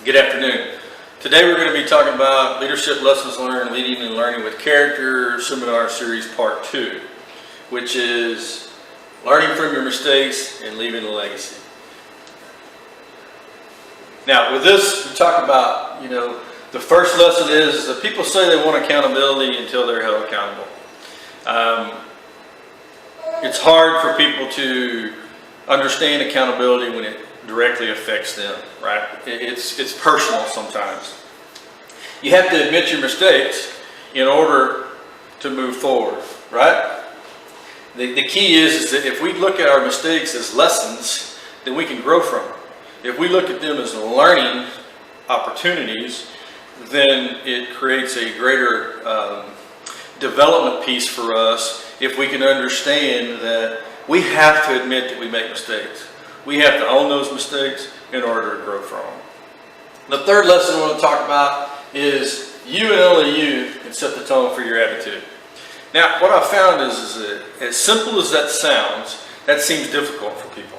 Good afternoon. Today we're going to be talking about Leadership Lessons Learned, Leading and Learning with Character Seminar Series Part 2, which is learning from your mistakes and leaving a legacy. Now with this, we talk about, the first lesson is that people say they want accountability until they're held accountable. It's hard for people to understand accountability when it directly affects them, right? It's personal sometimes. You have to admit your mistakes in order to move forward, right? The key is that if we look at our mistakes as lessons, then we can grow from them. If we look at them as learning opportunities, then it creates a greater development piece for us if we can understand that we have to admit that we make mistakes. We have to own those mistakes in order to grow from them. The third lesson I want to talk about is you and only you can set the tone for your attitude. Now, what I've found is that as simple as that sounds, that seems difficult for people.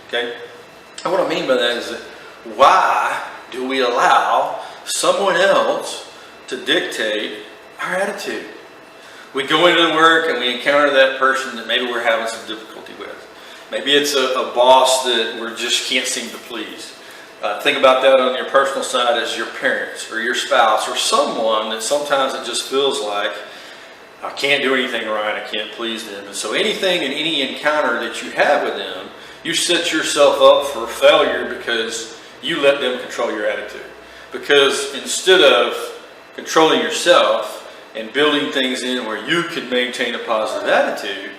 Okay? And what I mean by that is that why do we allow someone else to dictate our attitude? We go into work and we encounter that person that maybe we're having some difficulty with. Maybe it's a boss that we just can't seem to please. Think about that on your personal side as your parents or your spouse or someone that sometimes it just feels like I can't do anything right, I can't please them. And so anything and any encounter that you have with them, you set yourself up for failure because you let them control your attitude. Because instead of controlling yourself and building things in where you can maintain a positive attitude,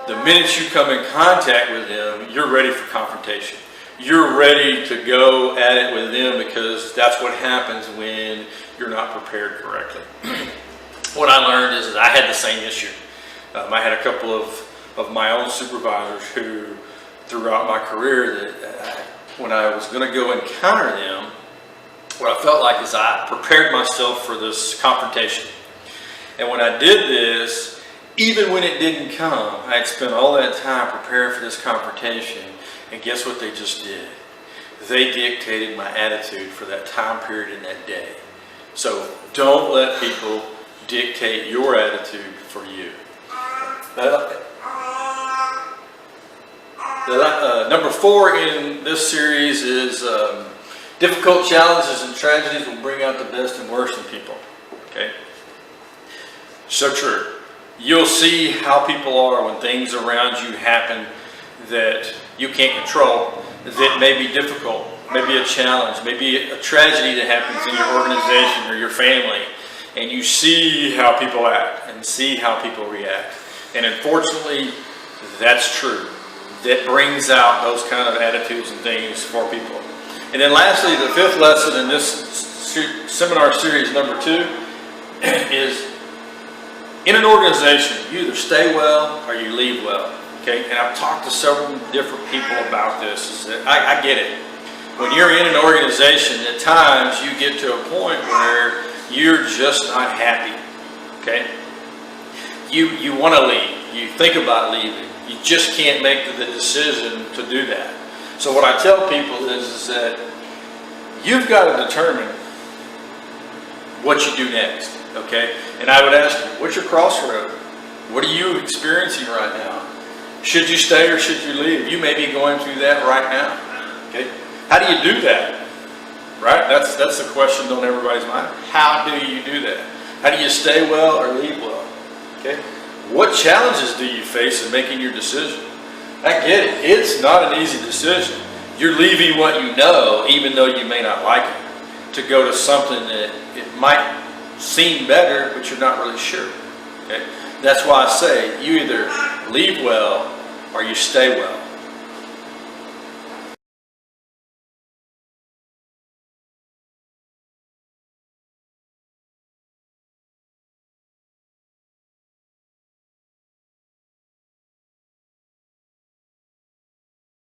the minute you come in contact with them, you're ready for confrontation. You're ready to go at it with them because that's what happens when you're not prepared correctly. What I learned is that I had the same issue. I had a couple of my own supervisors who, throughout my career, that when I was going to go encounter them, what I felt like is I prepared myself for this confrontation. And when I did this, even when it didn't come, I had spent all that time preparing for this confrontation, and guess what they just did? They dictated my attitude for that time period in that day. So don't let people dictate your attitude for you. Number 4 in this series is difficult challenges and tragedies will bring out the best and worst in people. Okay? So true. You'll see how people are when things around you happen that you can't control, that may be difficult, maybe a challenge, maybe a tragedy that happens in your organization or your family, and you see how people act and see how people react. And unfortunately, that's true. That brings out those kind of attitudes and things for people. And then lastly, the 5th lesson in this seminar series, number 2, is in an organization, you either stay well or you leave well. Okay, and I've talked to several different people about this. I get it. When you're in an organization, at times you get to a point where you're just not happy. Okay, you want to leave. You think about leaving. You just can't make the decision to do that. So what I tell people is that you've got to determine what you do next. Okay, and I would ask you, what's your crossroad? What are you experiencing right now? Should you stay or should you leave? You may be going through that right now. Okay, how do you do that? Right, that's the question on everybody's mind. How do you do that? How do you stay well or leave well? Okay, what challenges do you face in making your decision? I get it. It's not an easy decision. You're leaving what you know, even though you may not like it, to go to something that it might seem better, but you're not really sure. Okay? That's why I say you either leave well or you stay well.